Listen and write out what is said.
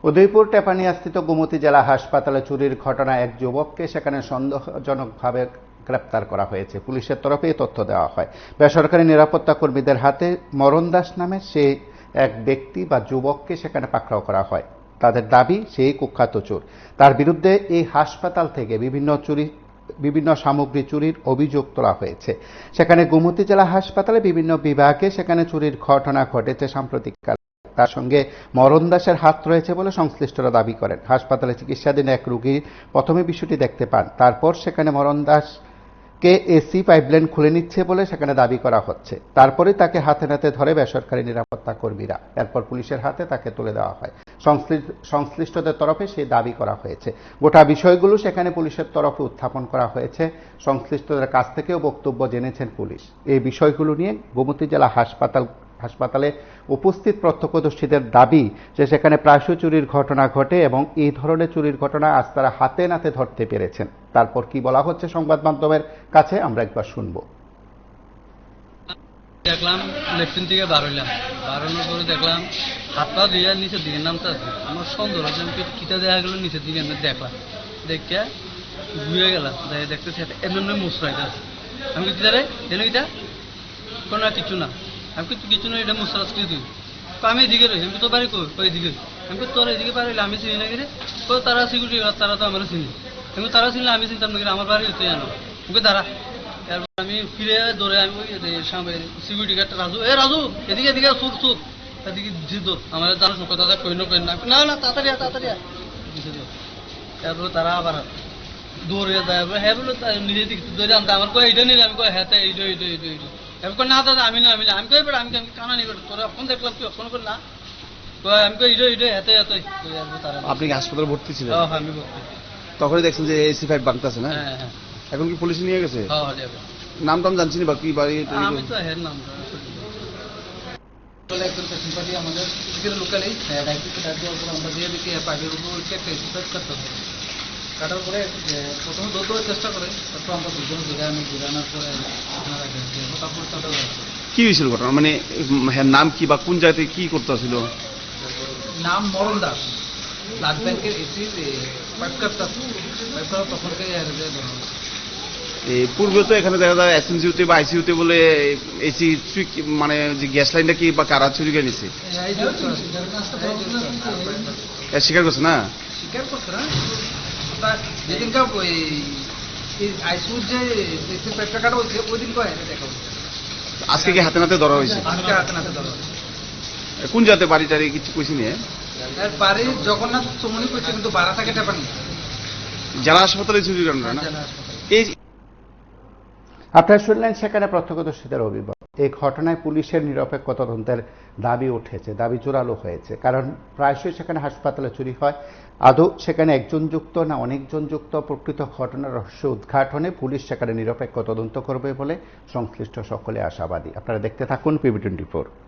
উদয়পুর টেপানিয়াস্থিত গোমতী জেলা হাসপাতালে চুরির ঘটনায় এক যুবককে সেখানে সন্দেহজনকভাবে গ্রেপ্তার করা হয়েছে। পুলিশের তরফে এই তথ্য দেওয়া হয়। বেসরকারি নিরাপত্তা কর্মীদের হাতে মরণ দাস নামে সেই এক ব্যক্তি বা যুবককে সেখানে পাকড়াও করা হয়। তাদের দাবি সেই কুখ্যাত চোর। তার বিরুদ্ধে এই হাসপাতাল থেকে বিভিন্ন সামগ্রী চুরির অভিযোগ তোলা হয়েছে। সেখানে গোমতী জেলা হাসপাতালে বিভিন্ন বিভাগে সেখানে চুরির ঘটনা ঘটেছে সাম্প্রতিককালে। তার সঙ্গে মরণ দাসের হাত রয়েছে বলে সংশ্লিষ্টরা দাবি করেন। হাসপাতালে চিকিৎসাধীন এক রোগী প্রথমে বিষয়টি দেখতে পান, তারপর সেখানে মরণ দাসকে এসি পাইপলাইন খুলে নিচ্ছে বলে সেখানে দাবি করা হচ্ছে। তারপরে তাকে হাতে নাতে ধরে বেসরকারি নিরাপত্তা কর্মীরা, এরপর পুলিশের হাতে তাকে তুলে দেওয়া হয়। সংশ্লিষ্টদের তরফে সেই দাবি করা হয়েছে। গোটা বিষয়গুলো সেখানে পুলিশের তরফে উত্থাপন করা হয়েছে। সংশ্লিষ্টদের কাছ থেকেও বক্তব্য জেনেছেন পুলিশ। এই বিষয়গুলো নিয়ে গোমতী জেলা হাসপাতালে উপস্থিত প্রত্যক্ষদর্শীদের দাবি যে সেখানে প্রায়শই চুরির ঘটনা ঘটে এবং এই ধরনের চুরির ঘটনা আজ তারা হাতে নাতে ধরতে পেরেছেন। তারপর কি বলা হচ্ছে সংবাদ মাধ্যমের কাছে আমরা একবার শুনবো। দেখলাম লেফটিন থেকে বাড়ানোর পরে দেখলাম হাত পা দিয়ে নিচের দিকে নামতে আছে। আমার সন্দেহ আছে কিটা দেখা গেল নিচের দিকে দেখলাম, দেখে ঘুরে গেলাম, দেখতেছি এমনি মুসরাইতে আছে। আমি কিছু জানে যেন এটা কোনো কিছু না, আমি কিছু না, এটা মুসরাজ করে দিই। আমি এদিকে রই, আমি তো বাড়ি কই দিকে, আমি তোর এদিকে পারিলে আমি চিনি না গেলে তারা সিকিউরিটি গার্ড, তারা তো আমার চিনি, কিন্তু তারা চিনলে আমি চিনতাম না, আমার বাড়ি হতে জানো ওকে তারা। তারপর আমি ফিরে দৌড়ে আমি ওই সামনে সিকিউরিটি গার্ড রাজু এদিকে এদিকে সুর এদিকে জিদ আমার তারা সুখ দাদা কই না না তাড়াতাড়ি তারপরে তারা আবার দৌড়ে দেয়। হ্যাঁ বলো নিজে দিকে দৌড়ে আনতে আমার কয় এইটা নিলে, আমি কয় হ্যাঁ এইটা এবার কয় না দাদা আমি না আমি কই বেড়া আমি কানা নিবে তোরা এখন দেখলাম তুই এখন কর না, আমি কই এইটা হাতে আপনি কি হাসপাতালে ভর্তি ছিলেন? আমি ভর্তি। তখনই দেখছেন যে এসি ফাইভ ভাঙতেছে না? হ্যাঁ। এখন কি পুলিশ নিয়ে গেছে? নাম টাম জানছিনি বা কি বাড়ি? আমি তো হের নাম একজন পেশেন্ট পার্টি আমাদের লোকালেই ডায়াবেটিস ডাক দেওয়ার পর আমরা দিয়ে দেখি পাইপের উপর একটা এক্সারসাইজ করতে হবে। কাটার পরে প্রথমে দৌড় দেওয়ার চেষ্টা করে, তারপর আমরা দুজন আমি ঘুরানোর পরে তারপর তাদের কি হয়েছিল ঘটনা, মানে নাম কি বা কোন জায়গাতে কি করতে ছিল? নাম মরণ দাস, ব্লাড ব্যাংকের এসি পাইপ কাটতে তখন থেকে পূর্বে তো এখানে দেখা যায় এসএনজিউতে বা আইসিইউতে বলে এসি মানে যে গ্যাস লাইনটা কি বা কারা চুরি করে নিছে স্বীকার করছে না? স্বীকার করছে না, যেদিনকার ওই আইসিইউর যে এসি পাইপটা কাটা হয়েছে ওই দিন কয় দেখা হচ্ছে। আজকে কি হাতে নাতে ধরা হয়েছে? আজকে হাতে নাতে ধরা হয়েছে। কোন জায়গাতে বাড়ি টাড়ি কিছু কইছি নিয়ে? বাড়ি জগন্নাথ চমনি করছে, কিন্তু বাড়া থাকে টেপানি জেলা হাসপাতালে চুরি করেন না? এই আপনারা শুনলেন সেখানে প্রত্যক্ষদর্শীদের অভিমত। এই ঘটনায় পুলিশের নিরপেক্ষ তদন্তের দাবি উঠেছে, দাবি জোরালো হয়েছে। কারণ প্রায়শই সেখানে হাসপাতালে চুরি হয়। আদৌ সেখানে একজন যুক্ত না অনেকজন যুক্ত, প্রকৃত ঘটনার রহস্য উদ্ঘাটনে পুলিশ সেখানে নিরপেক্ষ তদন্ত করবে বলে সংশ্লিষ্ট সকলে আশাবাদী। আপনারা দেখতে থাকুন PB24।